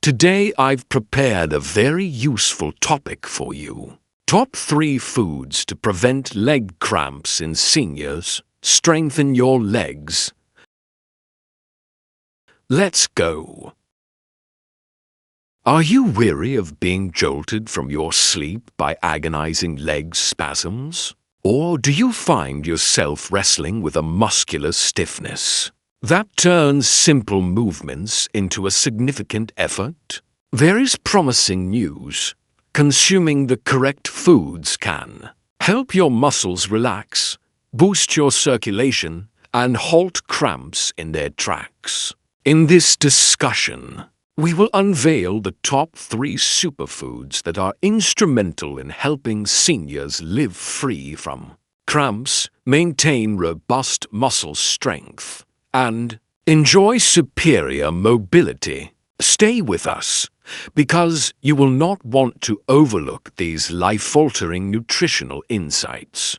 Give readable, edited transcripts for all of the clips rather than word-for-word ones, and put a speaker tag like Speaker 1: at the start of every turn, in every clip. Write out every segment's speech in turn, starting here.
Speaker 1: Today I've prepared a very useful topic for you. Top 3 foods to prevent leg cramps in seniors. Strengthen your legs. Let's go. Are you weary of being jolted from your sleep by agonizing leg spasms? Or do you find yourself wrestling with a muscular stiffness that turns simple movements into a significant effort? There is promising news. Consuming the correct foods can help your muscles relax, boost your circulation, and halt cramps in their tracks. In this discussion, we will unveil the top 3 superfoods that are instrumental in helping seniors live free from cramps, maintain robust muscle strength, and enjoy superior mobility. Stay with us, because you will not want to overlook these life-altering nutritional insights.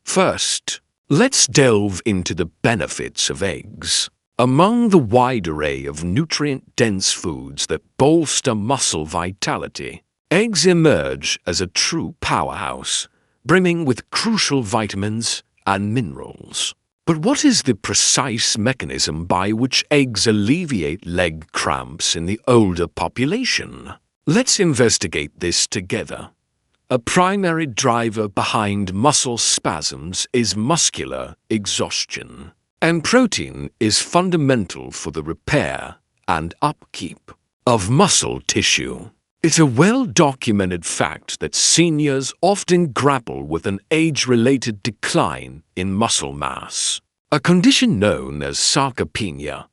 Speaker 1: First, let's delve into the benefits of eggs. Among the wide array of nutrient-dense foods that bolster muscle vitality, eggs emerge as a true powerhouse, brimming with crucial vitamins and minerals. But what is the precise mechanism by which eggs alleviate leg cramps in the older population? Let's investigate this together. A primary driver behind muscle spasms is muscular exhaustion, and protein is fundamental for the repair and upkeep of muscle tissue. It's a well-documented fact that seniors often grapple with an age-related decline in muscle mass, a condition known as sarcopenia,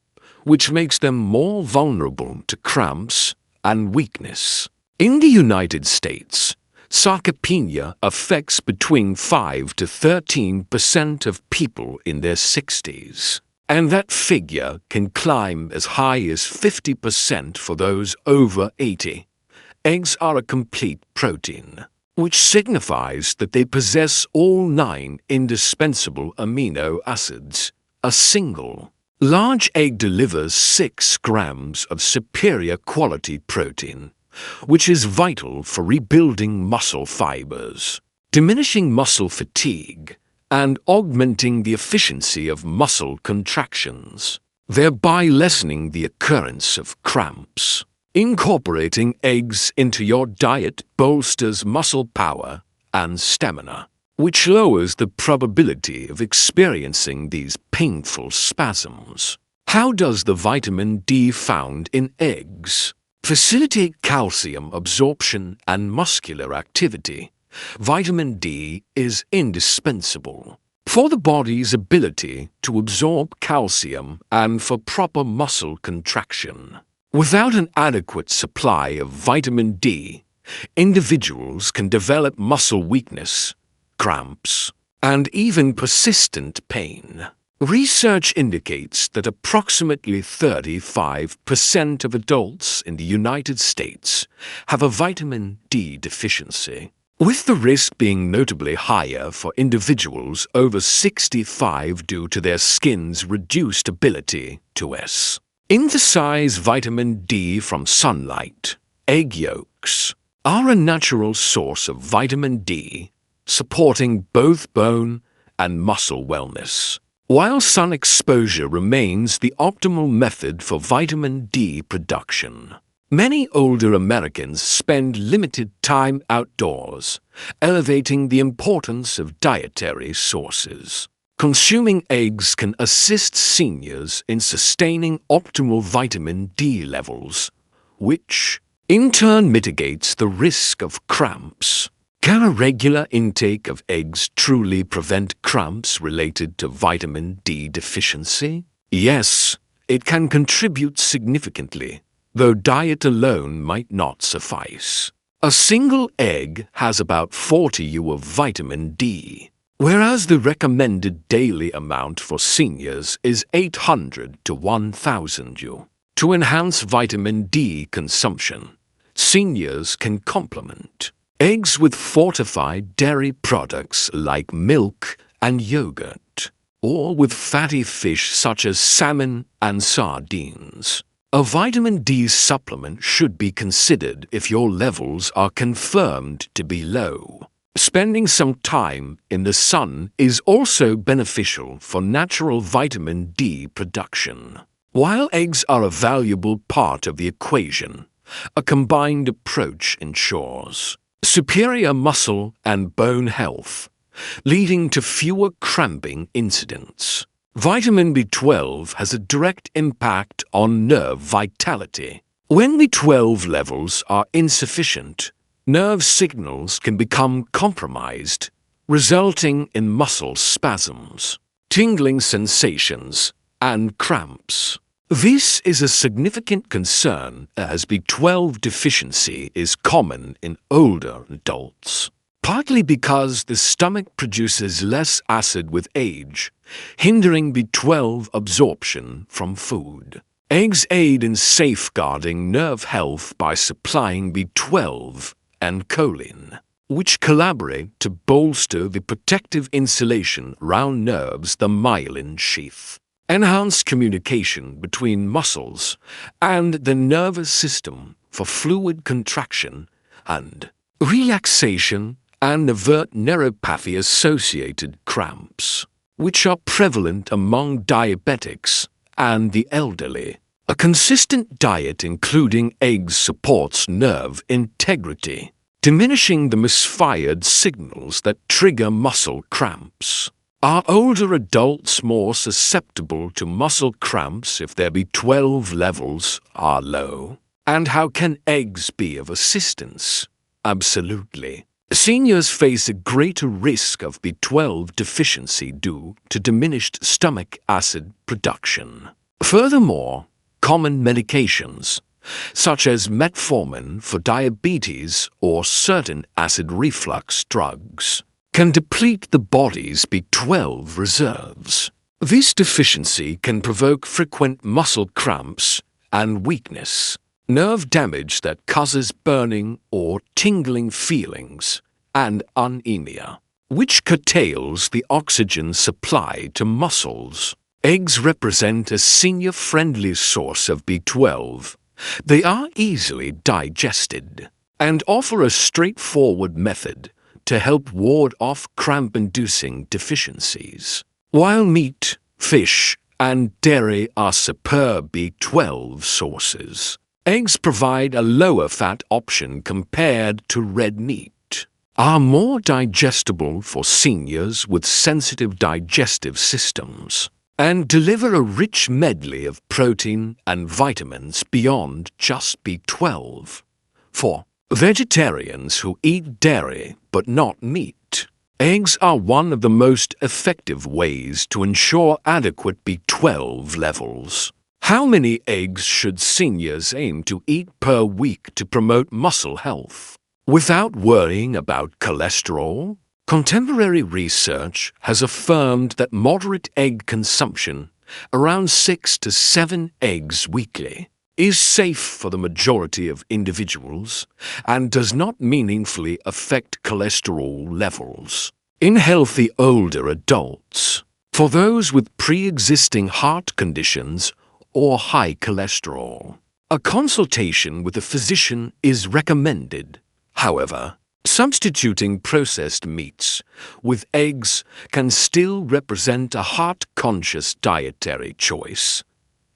Speaker 1: which makes them more vulnerable to cramps and weakness. In the United States, sarcopenia affects between 5 to 13% of people in their 60s, and that figure can climb as high as 50% for those over 80. Eggs are a complete protein, which signifies that they possess all 9 indispensable amino acids. A single large egg delivers 6 grams of superior quality protein, which is vital for rebuilding muscle fibers, diminishing muscle fatigue, and augmenting the efficiency of muscle contractions, thereby lessening the occurrence of cramps. Incorporating eggs into your diet bolsters muscle power and stamina, which lowers the probability of experiencing these painful spasms. How does the vitamin D found in eggs facilitate calcium absorption and muscular activity? Vitamin D is indispensable for the body's ability to absorb calcium and for proper muscle contraction. Without an adequate supply of vitamin D, individuals can develop muscle weakness, cramps, and even persistent pain. Research indicates that approximately 35% of adults in the United States have a vitamin D deficiency, with the risk being notably higher for individuals over 65 due to their skin's reduced ability to synthesize vitamin D from sunlight. Egg yolks are a natural source of vitamin D, supporting both bone and muscle wellness. While sun exposure remains the optimal method for vitamin D production, many older Americans spend limited time outdoors, elevating the importance of dietary sources. Consuming eggs can assist seniors in sustaining optimal vitamin D levels, which in turn mitigates the risk of cramps. Can a regular intake of eggs truly prevent cramps related to vitamin D deficiency? Yes, it can contribute significantly, though diet alone might not suffice. A single egg has about 40 U of vitamin D, whereas the recommended daily amount for seniors is 800 to 1000 U. To enhance vitamin D consumption, seniors can complement eggs with fortified dairy products like milk and yogurt, or with fatty fish such as salmon and sardines. A vitamin D supplement should be considered if your levels are confirmed to be low. Spending some time in the sun is also beneficial for natural vitamin D production. While eggs are a valuable part of the equation, a combined approach ensures superior muscle and bone health, leading to fewer cramping incidents. Vitamin B12 has a direct impact on nerve vitality. When B12 levels are insufficient, nerve signals can become compromised, resulting in muscle spasms, tingling sensations, and cramps. This is a significant concern as B12 deficiency is common in older adults, partly because the stomach produces less acid with age, hindering B12 absorption from food. Eggs aid in safeguarding nerve health by supplying B12 and choline, which collaborate to bolster the protective insulation around nerves, the myelin sheath, enhance communication between muscles and the nervous system for fluid contraction and relaxation, and avert neuropathy-associated cramps, which are prevalent among diabetics and the elderly. A consistent diet including eggs supports nerve integrity, diminishing the misfired signals that trigger muscle cramps. Are older adults more susceptible to muscle cramps if their B12 levels are low? And how can eggs be of assistance? Absolutely. Seniors face a greater risk of B12 deficiency due to diminished stomach acid production. Furthermore, common medications, such as metformin for diabetes or certain acid reflux drugs, can deplete the body's B12 reserves. This deficiency can provoke frequent muscle cramps and weakness, nerve damage that causes burning or tingling feelings, and anemia, which curtails the oxygen supply to muscles. Eggs represent a senior-friendly source of B12. They are easily digested and offer a straightforward method to help ward off cramp-inducing deficiencies. While meat, fish, and dairy are superb B12 sources, eggs provide a lower-fat option compared to red meat, are more digestible for seniors with sensitive digestive systems, and deliver a rich medley of protein and vitamins beyond just B12. For vegetarians who eat dairy but not meat, eggs are one of the most effective ways to ensure adequate B12 levels. How many eggs should seniors aim to eat per week to promote muscle health without worrying about cholesterol? Contemporary research has affirmed that moderate egg consumption, around 6 to 7 eggs weekly, is safe for the majority of individuals and does not meaningfully affect cholesterol levels. In healthy older adults, for those with pre-existing heart conditions or high cholesterol, a consultation with a physician is recommended. However, substituting processed meats with eggs can still represent a heart-conscious dietary choice.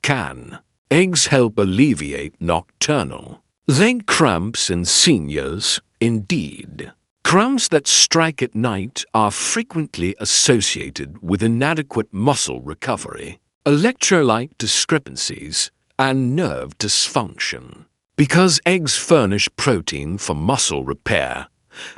Speaker 1: Can eggs help alleviate nocturnal leg cramps in seniors? Indeed. Cramps that strike at night are frequently associated with inadequate muscle recovery, electrolyte discrepancies, and nerve dysfunction. Because eggs furnish protein for muscle repair,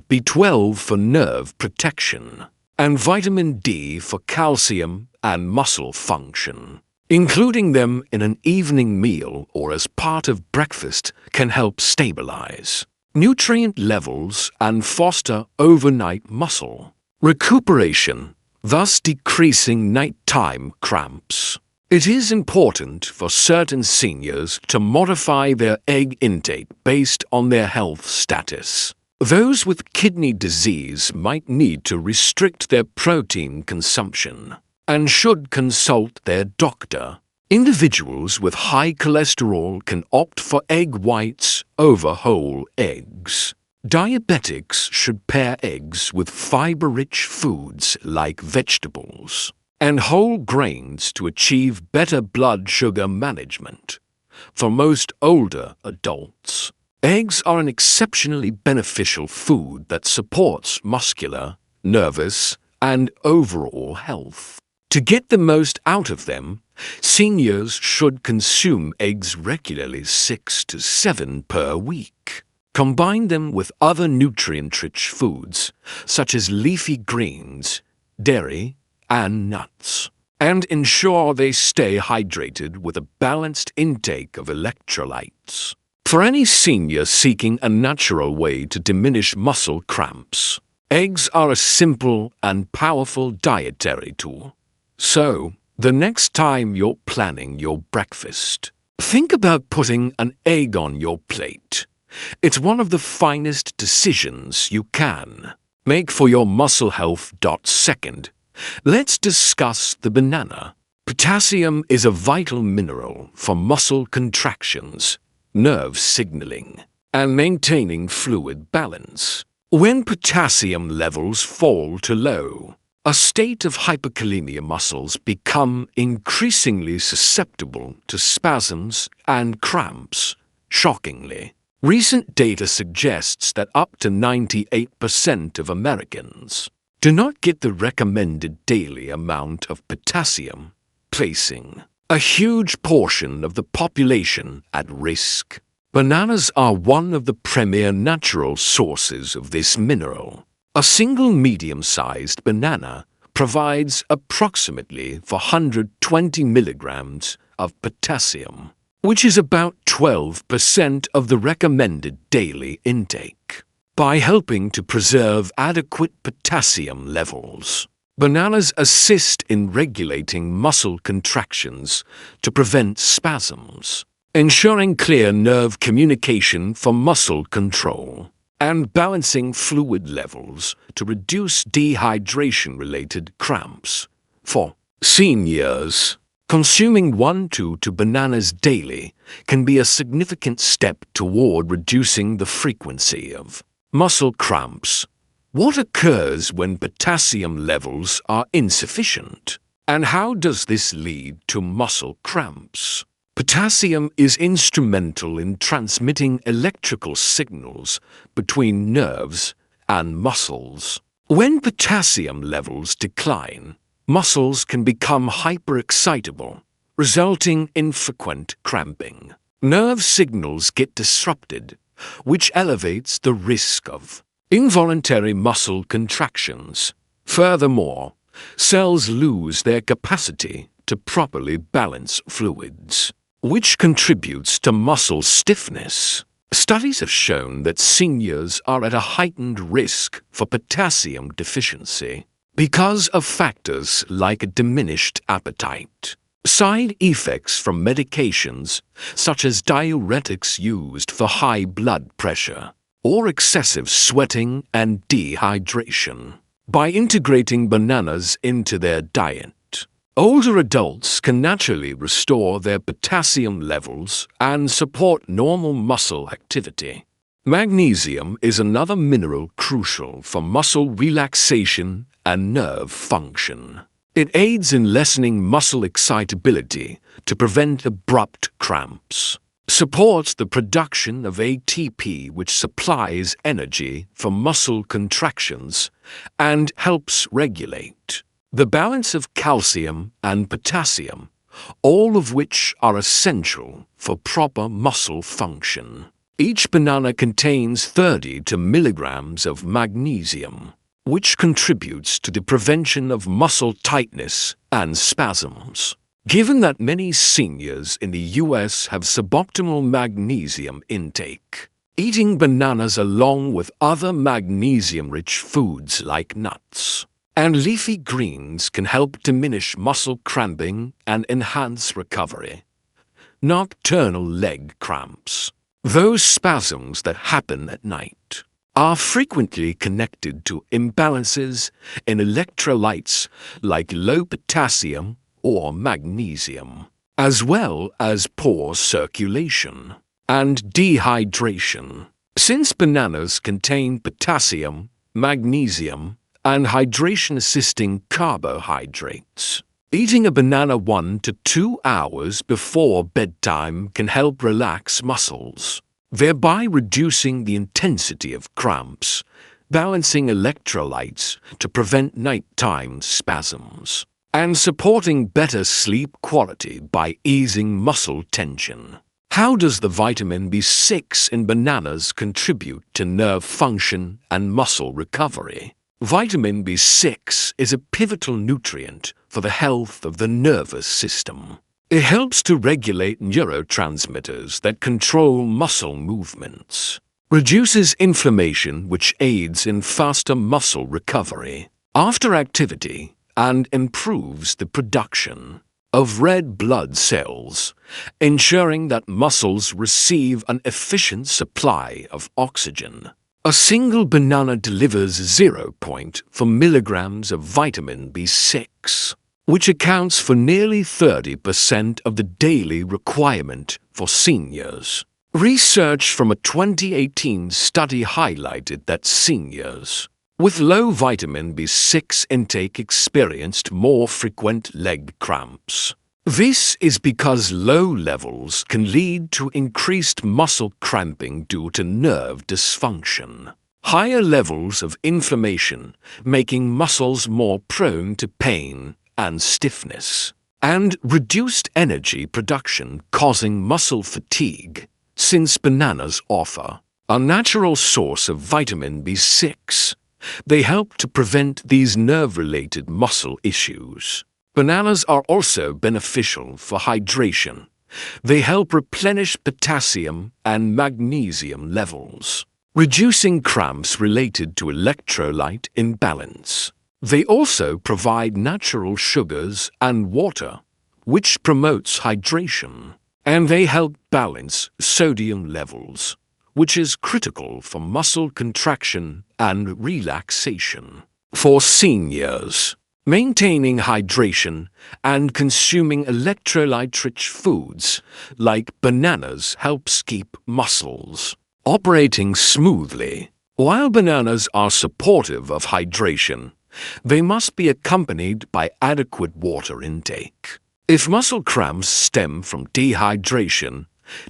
Speaker 1: B12 for nerve protection, and vitamin D for calcium and muscle function. Including them in an evening meal or as part of breakfast can help stabilize nutrient levels and foster overnight muscle recuperation, thus decreasing nighttime cramps. It is important for certain seniors to modify their egg intake based on their health status. Those with kidney disease might need to restrict their protein consumption and should consult their doctor. Individuals with high cholesterol can opt for egg whites over whole eggs. Diabetics should pair eggs with fiber-rich foods like vegetables and whole grains to achieve better blood sugar management. For most older adults, eggs are an exceptionally beneficial food that supports muscular, nervous, and overall health. To get the most out of them, seniors should consume eggs regularly 6 to 7 per week. Combine them with other nutrient-rich foods, such as leafy greens, dairy, and nuts, and ensure they stay hydrated with a balanced intake of electrolytes. For any senior seeking a natural way to diminish muscle cramps, eggs are a simple and powerful dietary tool. So, the next time you're planning your breakfast, think about putting an egg on your plate. It's one of the finest decisions you can make for your muscle health. Second, let's discuss the banana. Potassium is a vital mineral for muscle contractions, nerve signaling, and maintaining fluid balance. When potassium levels fall to low, a state of hyperkalemia, muscles become increasingly susceptible to spasms and cramps. Shockingly, recent data suggests that up to 98% of Americans do not get the recommended daily amount of potassium, placing a huge portion of the population at risk. Bananas are one of the premier natural sources of this mineral. A single medium-sized banana provides approximately 420 milligrams of potassium, which is about 12% of the recommended daily intake. By helping to preserve adequate potassium levels, bananas assist in regulating muscle contractions to prevent spasms, ensuring clear nerve communication for muscle control, and balancing fluid levels to reduce dehydration-related cramps. For seniors, consuming 1 to 2 bananas daily can be a significant step toward reducing the frequency of muscle cramps. What occurs when potassium levels are insufficient? And how does this lead to muscle cramps? Potassium is instrumental in transmitting electrical signals between nerves and muscles. When potassium levels decline, muscles can become hyperexcitable, resulting in frequent cramping. Nerve signals get disrupted, which elevates the risk of involuntary muscle contractions. Furthermore, cells lose their capacity to properly balance fluids, which contributes to muscle stiffness. Studies have shown that seniors are at a heightened risk for potassium deficiency because of factors like a diminished appetite, side effects from medications such as diuretics used for high blood pressure, or excessive sweating and dehydration. By integrating bananas into their diet, older adults can naturally restore their potassium levels and support normal muscle activity. Magnesium is another mineral crucial for muscle relaxation and nerve function. It aids in lessening muscle excitability to prevent abrupt cramps, supports the production of ATP, which supplies energy for muscle contractions, and helps regulate the balance of calcium and potassium, all of which are essential for proper muscle function. Each banana contains 30 milligrams of magnesium, which contributes to the prevention of muscle tightness and spasms. Given that many seniors in the US have suboptimal magnesium intake, eating bananas along with other magnesium-rich foods like nuts and leafy greens can help diminish muscle cramping and enhance recovery. Nocturnal leg cramps, those spasms that happen at night, are frequently connected to imbalances in electrolytes like low potassium or magnesium. as well as poor circulation and dehydration. Since bananas contain potassium, magnesium, and hydration-assisting carbohydrates, eating a banana 1 to 2 hours before bedtime can help relax muscles, thereby reducing the intensity of cramps, balancing electrolytes to prevent nighttime spasms, and supporting better sleep quality by easing muscle tension. How does the vitamin B6 in bananas contribute to nerve function and muscle recovery? Vitamin B6 is a pivotal nutrient for the health of the nervous system. It helps to regulate neurotransmitters that control muscle movements, reduces inflammation which aids in faster muscle recovery after activity, and improves the production of red blood cells, ensuring that muscles receive an efficient supply of oxygen. A single banana delivers 0.4 milligrams of vitamin B6, which accounts for nearly 30% of the daily requirement for seniors. Research from a 2018 study highlighted that seniors with low vitamin B6 intake experienced more frequent leg cramps. This is because low levels can lead to increased muscle cramping due to nerve dysfunction, higher levels of inflammation making muscles more prone to pain and stiffness, and reduced energy production causing muscle fatigue. Since bananas offer a natural source of vitamin B6, they help to prevent these nerve-related muscle issues. Bananas are also beneficial for hydration. They help replenish potassium and magnesium levels, reducing cramps related to electrolyte imbalance. They also provide natural sugars and water, which promotes hydration, and they help balance sodium levels, which is critical for muscle contraction and relaxation. For seniors, maintaining hydration and consuming electrolyte-rich foods like bananas helps keep muscles operating smoothly. While bananas are supportive of hydration, they must be accompanied by adequate water intake. If muscle cramps stem from dehydration,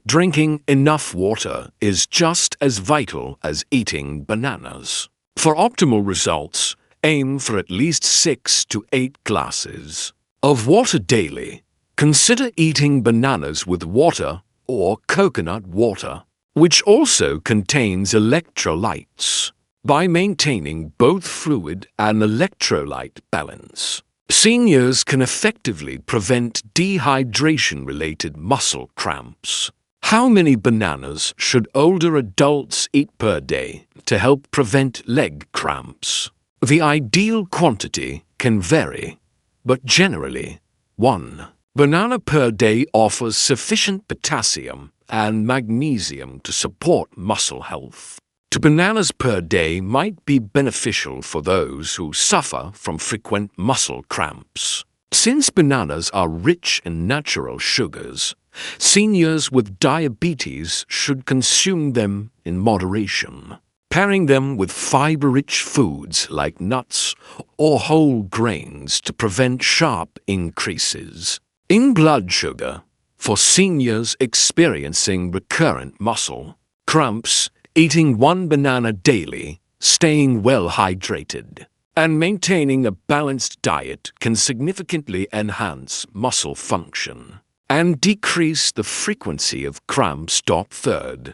Speaker 1: drinking enough water is just as vital as eating bananas. For optimal results, aim for at least 6 to 8 glasses of water daily. Consider eating bananas with water or coconut water, which also contains electrolytes, by maintaining both fluid and electrolyte balance. Seniors can effectively prevent dehydration-related muscle cramps. How many bananas should older adults eat per day to help prevent leg cramps? The ideal quantity can vary, but generally, 1 banana per day offers sufficient potassium and magnesium to support muscle health. 2 bananas per day might be beneficial for those who suffer from frequent muscle cramps. Since bananas are rich in natural sugars, seniors with diabetes should consume them in moderation, pairing them with fiber-rich foods like nuts or whole grains to prevent sharp increases in blood sugar. For seniors experiencing recurrent muscle cramps, eating 1 banana daily, staying well hydrated, and maintaining a balanced diet can significantly enhance muscle function and decrease the frequency of cramps. 3rd,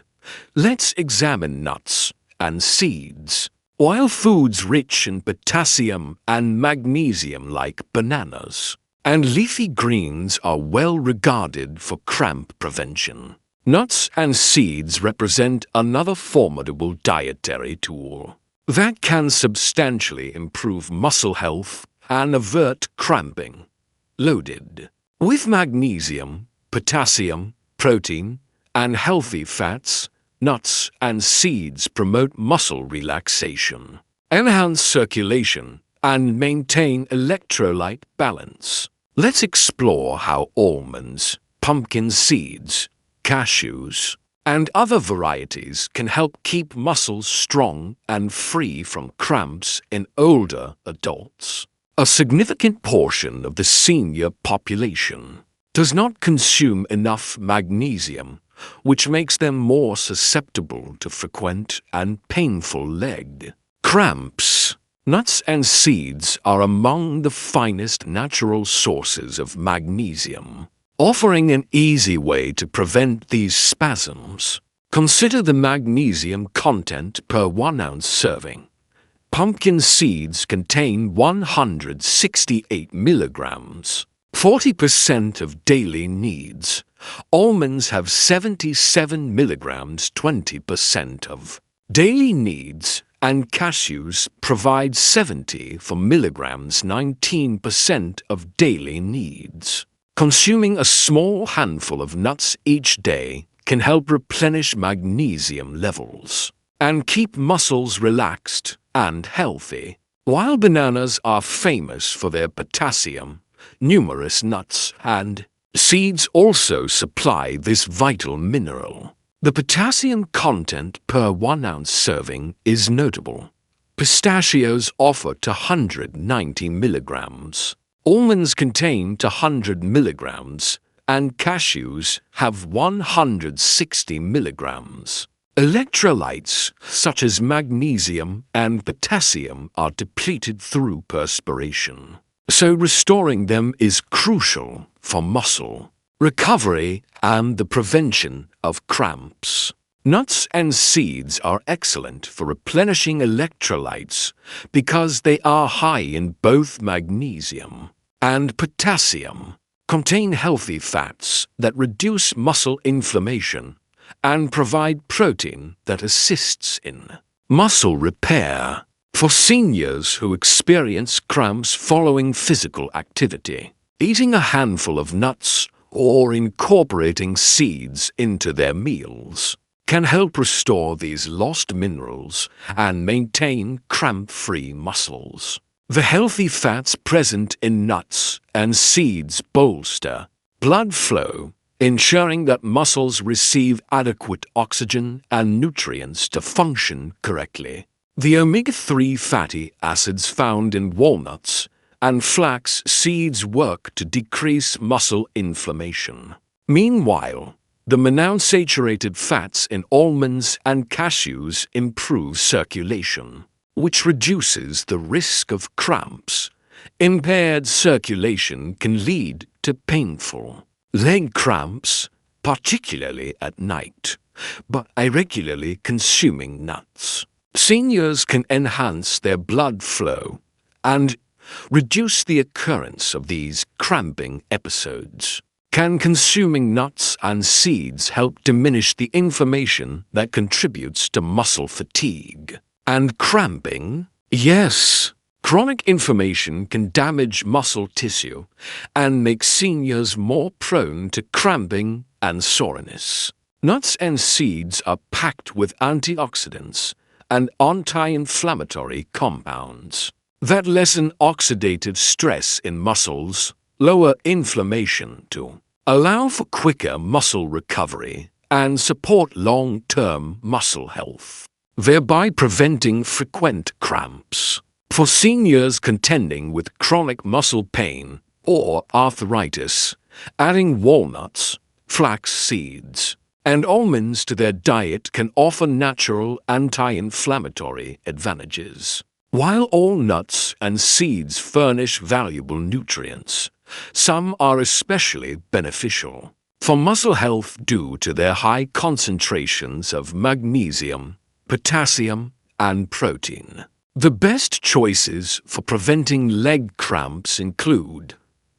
Speaker 1: let's examine nuts and seeds. While foods rich in potassium and magnesium like bananas and leafy greens are well regarded for cramp prevention, nuts and seeds represent another formidable dietary tool that can substantially improve muscle health and avert cramping. Loaded with magnesium, potassium, protein, and healthy fats, nuts and seeds promote muscle relaxation, enhance circulation, and maintain electrolyte balance. Let's explore how almonds, pumpkin seeds, cashews, and other varieties can help keep muscles strong and free from cramps in older adults. A significant portion of the senior population does not consume enough magnesium, which makes them more susceptible to frequent and painful leg cramps. Nuts and seeds are among the finest natural sources of magnesium, offering an easy way to prevent these spasms. Consider the magnesium content per 1 ounce serving. Pumpkin seeds contain 168 milligrams, 40% of daily needs. Almonds have 77 milligrams, 20% of daily needs, and cashews provide 70 milligrams, 19% of daily needs. Consuming a small handful of nuts each day can help replenish magnesium levels and keep muscles relaxed and healthy. While bananas are famous for their potassium, numerous nuts and seeds also supply this vital mineral. The potassium content per 1 ounce serving is notable. Pistachios offer 190 milligrams. Almonds contain 100 milligrams, and cashews have 160 milligrams. Electrolytes such as magnesium and potassium are depleted through perspiration, so restoring them is crucial for muscle recovery and the prevention of cramps. Nuts and seeds are excellent for replenishing electrolytes because they are high in both magnesium and potassium, contain healthy fats that reduce muscle inflammation, and provide protein that assists in muscle repair. For seniors who experience cramps following physical activity, eating a handful of nuts or incorporating seeds into their meals can help restore these lost minerals and maintain cramp-free muscles. The healthy fats present in nuts and seeds bolster blood flow, ensuring that muscles receive adequate oxygen and nutrients to function correctly. The omega-3 fatty acids found in walnuts and flax seeds work to decrease muscle inflammation. Meanwhile, the monounsaturated fats in almonds and cashews improve circulation, which reduces the risk of cramps. Impaired circulation can lead to painful leg cramps, particularly at night, but by regularly consuming nuts, seniors can enhance their blood flow and reduce the occurrence of these cramping episodes. Can consuming nuts and seeds help diminish the inflammation that contributes to muscle fatigue and cramping? Yes. Chronic inflammation can damage muscle tissue and make seniors more prone to cramping and soreness. Nuts and seeds are packed with antioxidants and anti-inflammatory compounds that lessen oxidative stress in muscles, lower inflammation to allow for quicker muscle recovery and support long-term muscle health, thereby preventing frequent cramps. For seniors contending with chronic muscle pain or arthritis, adding walnuts, flax seeds, and almonds to their diet can offer natural anti-inflammatory advantages. While all nuts and seeds furnish valuable nutrients, some are especially beneficial for muscle health due to their high concentrations of magnesium, potassium, and protein. The best choices for preventing leg cramps include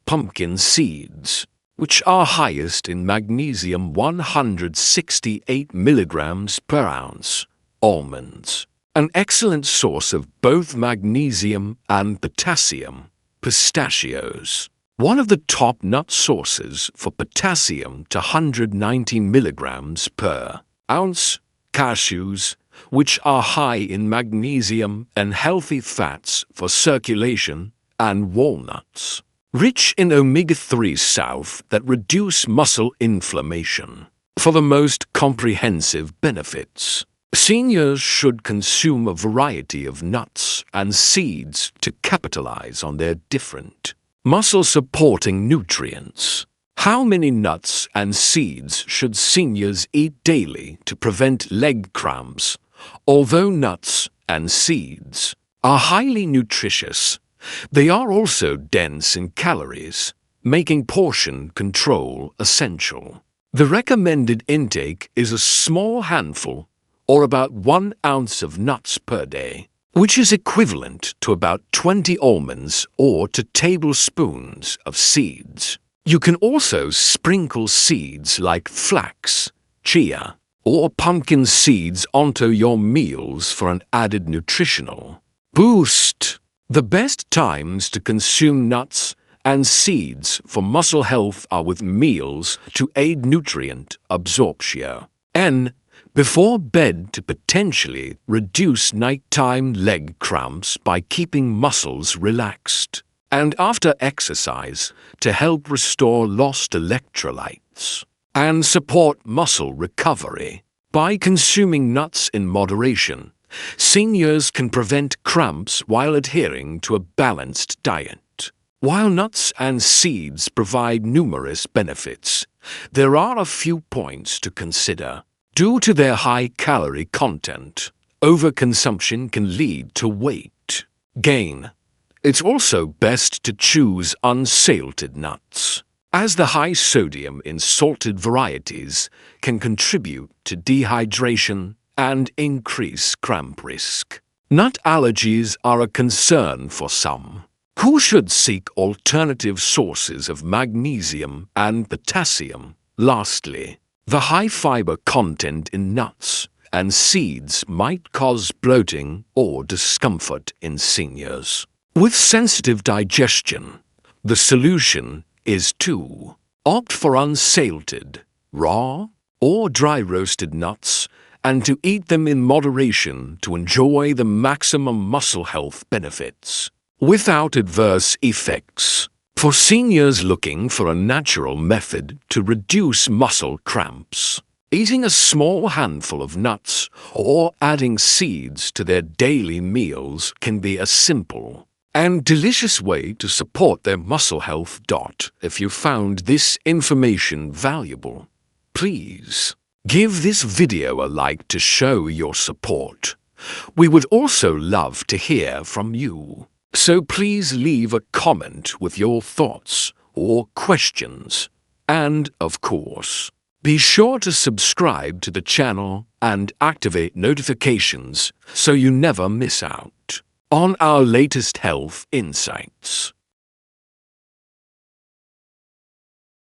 Speaker 1: pumpkin seeds, which are highest in magnesium 168 milligrams per ounce, almonds, an excellent source of both magnesium and potassium, pistachios, one of the top nut sources for potassium to 190 milligrams per ounce, cashews, which are high in magnesium and healthy fats for circulation, and walnuts, rich in omega-3 south that reduce muscle inflammation. For the most comprehensive benefits, seniors should consume a variety of nuts and seeds to capitalize on their different muscle-supporting nutrients. How many nuts and seeds should seniors eat daily to prevent leg cramps? Although nuts and seeds are highly nutritious, they are also dense in calories, making portion control essential. The recommended intake is a small handful, or about 1 ounce of nuts per day, which is equivalent to about 20 almonds or 2 tablespoons of seeds. You can also sprinkle seeds like flax, chia, or pumpkin seeds onto your meals for an added nutritional boost. The best times to consume nuts and seeds for muscle health are with meals to aid nutrient absorption, and before bed to potentially reduce nighttime leg cramps by keeping muscles relaxed, and after exercise to help restore lost electrolytes and support muscle recovery. By consuming nuts in moderation, seniors can prevent cramps while adhering to a balanced diet. While nuts and seeds provide numerous benefits, there are a few points to consider. Due to their high calorie content, overconsumption can lead to weight gain. It's also best to choose unsalted nuts, as the high sodium in salted varieties can contribute to dehydration and increase cramp risk. Nut allergies are a concern for some, who should seek alternative sources of magnesium and potassium. Lastly, the high fiber content in nuts and seeds might cause bloating or discomfort in seniors with sensitive digestion. The solution is to opt for unsalted, raw, or dry roasted nuts and to eat them in moderation to enjoy the maximum muscle health benefits without adverse effects. For seniors looking for a natural method to reduce muscle cramps, eating a small handful of nuts or adding seeds to their daily meals can be a simple and delicious way to support their muscle health. If you found this information valuable, please give this video a like to show your support. We would also love to hear from you, so please leave a comment with your thoughts or questions. And, of course, be sure to subscribe to the channel and activate notifications so you never miss out on our latest health insights.